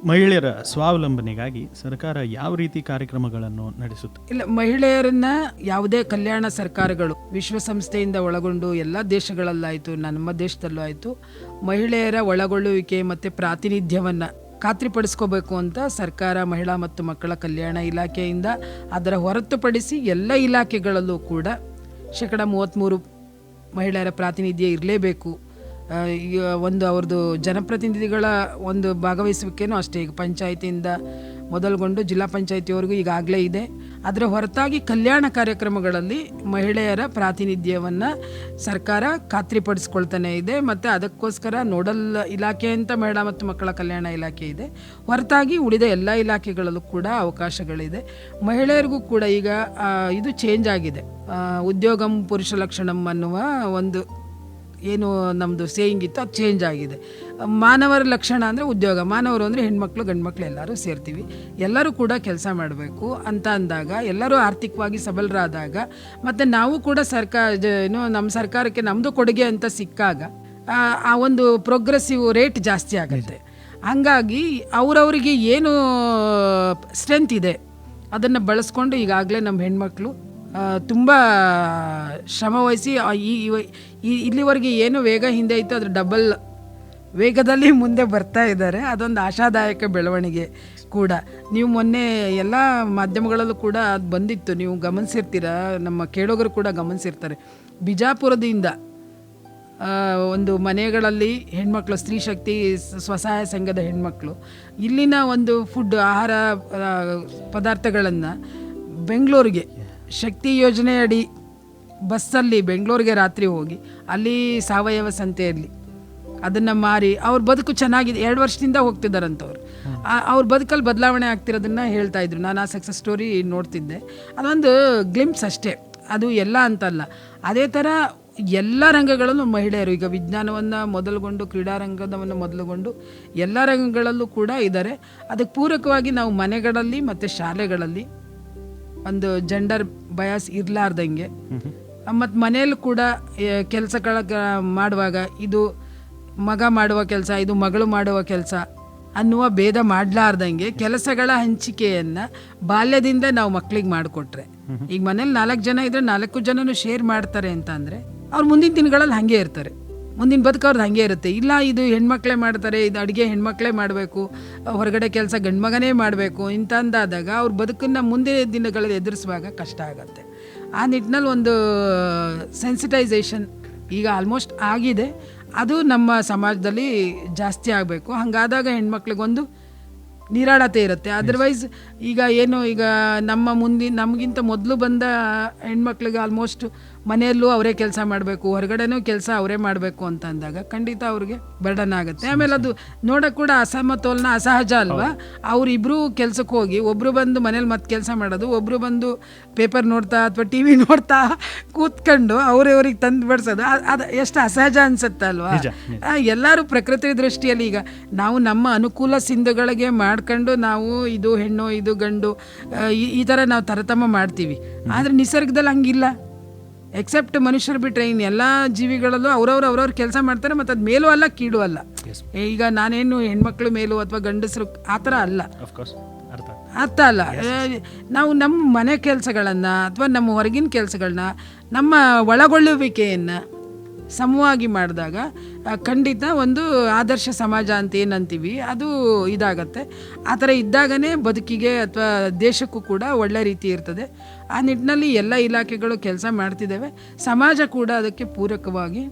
ಮಹಿಳೆಯರ ಸ್ವಾವಲಂಬನೆಗಾಗಿ ಸರ್ಕಾರ ಯಾವ ರೀತಿ ಕಾರ್ಯಕ್ರಮಗಳನ್ನು ನಡೆಸುತ್ತೆ? ಇಲ್ಲ, ಮಹಿಳೆಯರನ್ನ ಯಾವುದೇ ಕಲ್ಯಾಣ ಸರ್ಕಾರಗಳು ವಿಶ್ವಸಂಸ್ಥೆಯಿಂದ ಒಳಗೊಂಡು ಎಲ್ಲ ದೇಶಗಳಲ್ಲಾಯಿತು, ನಮ್ಮ ದೇಶದಲ್ಲೂ ಆಯಿತು, ಮಹಿಳೆಯರ ಒಳಗೊಳ್ಳುವಿಕೆ ಮತ್ತು ಪ್ರಾತಿನಿಧ್ಯವನ್ನು ಖಾತ್ರಿಪಡಿಸ್ಕೋಬೇಕು ಅಂತ ಸರ್ಕಾರ ಮಹಿಳಾ ಮತ್ತು ಮಕ್ಕಳ ಕಲ್ಯಾಣ ಇಲಾಖೆಯಿಂದ, ಅದರ ಹೊರತುಪಡಿಸಿ ಎಲ್ಲ ಇಲಾಖೆಗಳಲ್ಲೂ ಕೂಡ 33% ಮಹಿಳೆಯರ ಪ್ರಾತಿನಿಧ್ಯ ಇರಲೇಬೇಕು. ಒಂದು ಅವ್ರದ್ದು ಜನಪ್ರತಿನಿಧಿಗಳ ಒಂದು ಭಾಗವಹಿಸುವಿಕೆನೂ ಅಷ್ಟೇ. ಈಗ ಪಂಚಾಯತಿಯಿಂದ ಮೊದಲುಗೊಂಡು ಜಿಲ್ಲಾ ಪಂಚಾಯತಿವರೆಗೂ ಈಗಾಗಲೇ ಇದೆ. ಅದರ ಹೊರತಾಗಿ ಕಲ್ಯಾಣ ಕಾರ್ಯಕ್ರಮಗಳಲ್ಲಿ ಮಹಿಳೆಯರ ಪ್ರಾತಿನಿಧ್ಯವನ್ನು ಸರ್ಕಾರ ಖಾತ್ರಿಪಡಿಸ್ಕೊಳ್ತಾನೆ ಇದೆ. ಮತ್ತು ಅದಕ್ಕೋಸ್ಕರ ನೋಡಲ್ ಇಲಾಖೆ ಅಂತ ಮಹಿಳಾ ಮತ್ತು ಮಕ್ಕಳ ಕಲ್ಯಾಣ ಇಲಾಖೆ ಇದೆ. ಹೊರತಾಗಿ ಉಳಿದ ಎಲ್ಲ ಇಲಾಖೆಗಳಲ್ಲೂ ಕೂಡ ಅವಕಾಶಗಳಿದೆ. ಮಹಿಳೆಯರಿಗೂ ಕೂಡ ಈಗ ಇದು ಚೇಂಜ್ ಆಗಿದೆ. ಉದ್ಯೋಗಂ ಪುರುಷ ಲಕ್ಷಣಂ ಅನ್ನುವ ಒಂದು ಏನು ನಮ್ಮದು ಸೇಯಿಂಗ್ ಇತ್ತು, ಅದು ಚೇಂಜ್ ಆಗಿದೆ. ಮಾನವರ ಲಕ್ಷಣ ಅಂದರೆ ಉದ್ಯೋಗ, ಮಾನವರು ಅಂದರೆ ಹೆಣ್ಮಕ್ಳು ಗಂಡ್ಮಕ್ಳು ಎಲ್ಲರೂ ಸೇರ್ತೀವಿ, ಎಲ್ಲರೂ ಕೂಡ ಕೆಲಸ ಮಾಡಬೇಕು ಅಂತ ಅಂದಾಗ, ಎಲ್ಲರೂ ಆರ್ಥಿಕವಾಗಿ ಸಬಲರಾದಾಗ, ಮತ್ತು ನಾವು ಕೂಡ ನಮ್ಮ ಸರ್ಕಾರಕ್ಕೆ ನಮ್ಮದು ಕೊಡುಗೆ ಅಂತ ಸಿಕ್ಕಾಗ ಆ ಒಂದು ಪ್ರೋಗ್ರೆಸಿವ್ ರೇಟ್ ಜಾಸ್ತಿ ಆಗುತ್ತೆ. ಹಂಗಾಗಿ ಅವರವರಿಗೆ ಏನು ಸ್ಟ್ರೆಂತ್ ಇದೆ ಅದನ್ನು ಬಳಸ್ಕೊಂಡು ಈಗಾಗಲೇ ನಮ್ಮ ಹೆಣ್ಮಕ್ಳು ತುಂಬ ಶ್ರಮವಹಿಸಿ ಇಲ್ಲಿವರೆಗೆ ಏನು ವೇಗ ಹಿಂದೆ ಇತ್ತು ಅದ್ರ ಡಬಲ್ ವೇಗದಲ್ಲಿ ಮುಂದೆ ಬರ್ತಾ ಇದ್ದಾರೆ. ಅದೊಂದು ಆಶಾದಾಯಕ ಬೆಳವಣಿಗೆ ಕೂಡ. ನೀವು ಮೊನ್ನೆ ಎಲ್ಲ ಮಾಧ್ಯಮಗಳಲ್ಲೂ ಕೂಡ ಅದು ಬಂದಿತ್ತು, ನೀವು ಗಮನಿಸಿರ್ತೀರ, ನಮ್ಮ ಕೇಳೋಗರು ಕೂಡ ಗಮನಿಸಿರ್ತಾರೆ. ಬಿಜಾಪುರದಿಂದ ಒಂದು ಮನೆಗಳಲ್ಲಿ ಹೆಣ್ಮಕ್ಳು, ಸ್ತ್ರೀ ಶಕ್ತಿ ಸ್ವಸಹಾಯ ಸಂಘದ ಹೆಣ್ಮಕ್ಳು ಇಲ್ಲಿನ ಒಂದು ಆಹಾರ ಪದಾರ್ಥಗಳನ್ನು ಬೆಂಗಳೂರಿಗೆ ಶಕ್ತಿ ಯೋಜನೆಯಡಿ ಬಸ್ಸಲ್ಲಿ ಬೆಂಗಳೂರಿಗೆ ರಾತ್ರಿ ಹೋಗಿ ಅಲ್ಲಿ ಸಾವಯವ ಸಂತೆಯಲ್ಲಿ ಅದನ್ನು ಮಾರಿ ಅವ್ರ ಬದುಕು ಚೆನ್ನಾಗಿದೆ. 2 ವರ್ಷದಿಂದ ಹೋಗ್ತಿದ್ದಾರಂತವ್ರು. ಅವ್ರ ಬದುಕಲ್ಲಿ ಬದಲಾವಣೆ ಆಗ್ತಿರೋದನ್ನು ಹೇಳ್ತಾ ಇದ್ರು. ನಾನು ಆ ಸಕ್ಸಸ್ ಸ್ಟೋರಿ ನೋಡ್ತಿದ್ದೆ. ಅದೊಂದು ಗ್ಲಿಂಪ್ಸ್ ಅಷ್ಟೇ, ಅದು ಎಲ್ಲ ಅಂತಲ್ಲ. ಅದೇ ಥರ ಎಲ್ಲ ರಂಗಗಳಲ್ಲೂ ಮಹಿಳೆಯರು, ಈಗ ವಿಜ್ಞಾನವನ್ನು ಮೊದಲುಗೊಂಡು ಕ್ರೀಡಾರಂಗದವನ್ನು ಮೊದಲುಗೊಂಡು ಎಲ್ಲ ರಂಗಗಳಲ್ಲೂ ಕೂಡ ಇದ್ದಾರೆ. ಅದಕ್ಕೆ ಪೂರಕವಾಗಿ ನಾವು ಮನೆಗಳಲ್ಲಿ ಮತ್ತು ಶಾಲೆಗಳಲ್ಲಿ ಒಂದು ಜೆಂಡರ್ ಬಯಾಸ್ ಇರಲಾರ್ದಂಗೆ, ಮತ್ತು ಮನೆಯಲ್ಲೂ ಕೂಡ ಕೆಲಸಗಳ ಮಾಡುವಾಗ ಇದು ಮಗ ಮಾಡುವ ಕೆಲಸ, ಇದು ಮಗಳು ಮಾಡುವ ಕೆಲಸ ಅನ್ನುವ ಭೇದ ಮಾಡಲಾರ್ದಂಗೆ ಕೆಲಸಗಳ ಹಂಚಿಕೆಯನ್ನು ಬಾಲ್ಯದಿಂದ ನಾವು ಮಕ್ಕಳಿಗೆ ಮಾಡಿಕೊಟ್ರೆ, ಈಗ ಮನೇಲಿ 4 ಜನ ಇದ್ದರೆ 4 ಜನನು ಶೇರ್ ಮಾಡ್ತಾರೆ ಅಂತ ಅಂದರೆ ಅವ್ರು ಮುಂದಿನ ದಿನಗಳಲ್ಲಿ ಹಾಗೆ ಇರ್ತಾರೆ, ಮುಂದಿನ ಬದುಕು ಅವ್ರದ್ದು ಹಾಗೆ ಇರುತ್ತೆ. ಇಲ್ಲ, ಇದು ಹೆಣ್ಮಕ್ಳೇ ಮಾಡ್ತಾರೆ, ಇದು ಅಡುಗೆ ಹೆಣ್ಮಕ್ಳೇ ಮಾಡಬೇಕು, ಹೊರಗಡೆ ಕೆಲಸ ಗಂಡ್ಮಗನೇ ಮಾಡಬೇಕು ಇಂತ ಅಂದಾದಾಗ ಅವ್ರ ಬದುಕನ್ನು ಮುಂದಿನ ದಿನಗಳಲ್ಲಿ ಎದುರಿಸುವಾಗ ಕಷ್ಟ ಆಗುತ್ತೆ. ಆ ನಿಟ್ಟಿನಲ್ಲಿ ಒಂದು ಸೆನ್ಸಿಟೈಸೇಷನ್ ಈಗ ಆಲ್ಮೋಸ್ಟ್ ಆಗಿದೆ. ಅದು ನಮ್ಮ ಸಮಾಜದಲ್ಲಿ ಜಾಸ್ತಿ ಆಗಬೇಕು. ಹಾಗಾದಾಗ ಹೆಣ್ಮಕ್ಳಿಗೊಂದು ನಿರಾಳತೆ ಇರುತ್ತೆ. ಅದರ್ವೈಸ್ ಈಗ ನಮಗಿಂತ ಮೊದಲು ಬಂದ ಹೆಣ್ಮಕ್ಳಿಗೆ ಆಲ್ಮೋಸ್ಟ್ ಮನೆಯಲ್ಲೂ ಅವರೇ ಕೆಲಸ ಮಾಡಬೇಕು, ಹೊರಗಡೆನೂ ಕೆಲಸ ಅವರೇ ಮಾಡಬೇಕು ಅಂತ ಅಂದಾಗ ಖಂಡಿತ ಅವ್ರಿಗೆ ಬರ್ಡನ್ ಆಗುತ್ತೆ. ಆಮೇಲೆ ಅದು ನೋಡೋಕೆ ಕೂಡ ಅಸಮತೋಲನ, ಅಸಹಜ ಅಲ್ವಾ? ಅವರಿಬ್ಬರು ಕೆಲ್ಸಕ್ಕೆ ಹೋಗಿ ಒಬ್ಬರು ಬಂದು ಮನೇಲಿ ಮತ್ತೆ ಕೆಲಸ ಮಾಡೋದು, ಒಬ್ಬರು ಬಂದು ಪೇಪರ್ ನೋಡ್ತಾ ಅಥವಾ ಟಿ ವಿ ನೋಡ್ತಾ ಕೂತ್ಕೊಂಡು ಅವ್ರಿಗೆ ತಂದು ಬಡಿಸೋದು, ಅದು ಎಷ್ಟು ಅಸಹಜ ಅನ್ಸುತ್ತೆ ಅಲ್ವಾ? ಎಲ್ಲರೂ ಪ್ರಕೃತಿ ದೃಷ್ಟಿಯಲ್ಲಿ ಈಗ ನಾವು ನಮ್ಮ ಅನುಕೂಲ ಸಿಂಧುಗಳಿಗೆ ಮಾಡ್ಕೊಂಡು ನಾವು ಇದು ಹೆಣ್ಣು ಇದು ಗಂಡು ಈ ಥರ ನಾವು ತಾರತಮ್ಯ ಮಾಡ್ತೀವಿ. ಆದರೆ ನಿಸರ್ಗದಲ್ಲಿ ಹಂಗಿಲ್ಲ. ಎಕ್ಸೆಪ್ಟ್ ಮನುಷ್ಯರು ಬಿಟ್ಟರೆ ಇನ್ನು ಎಲ್ಲ ಜೀವಿಗಳಲ್ಲೂ ಅವ್ರವ್ರ ಕೆಲಸ ಮಾಡ್ತಾರೆ. ಮತ್ತು ಅದು ಮೇಲೂ ಅಲ್ಲ ಕೀಳು ಅಲ್ಲ. ಈಗ ನಾನೇನು ಹೆಣ್ಮಕ್ಳು ಮೇಲೂ ಅಥವಾ ಗಂಡಸರು ಆ ಥರ ಅಲ್ಲ, ಅರ್ಥ ಅಲ್ಲ. ನಾವು ನಮ್ಮ ಮನೆ ಕೆಲಸಗಳನ್ನು ಅಥವಾ ನಮ್ಮ ಹೊರಗಿನ ಕೆಲಸಗಳನ್ನ, ನಮ್ಮ ಒಳಗೊಳ್ಳುವಿಕೆಯನ್ನು ಸಮವಾಗಿ ಮಾಡಿದಾಗ ಖಂಡಿತ ಒಂದು ಆದರ್ಶ ಸಮಾಜ ಅಂತ ಏನಂತೀವಿ ಅದು ಇದಾಗತ್ತೆ. ಆ ಥರ ಇದ್ದಾಗನೇ ಬದುಕಿಗೆ ಅಥವಾ ದೇಶಕ್ಕೂ ಕೂಡ ಒಳ್ಳೆ ರೀತಿ ಇರ್ತದೆ. ಆ ನಿಟ್ಟಿನಲ್ಲಿ ಎಲ್ಲ ಇಲಾಖೆಗಳು ಕೆಲಸ ಮಾಡ್ತಿದ್ದಾವೆ. ಸಮಾಜ ಕೂಡ ಅದಕ್ಕೆ ಪೂರಕವಾಗಿ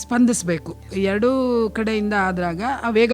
ಸ್ಪಂದಿಸಬೇಕು. ಎರಡೂ ಕಡೆಯಿಂದ ಆದಾಗ ಆ ವೇಗ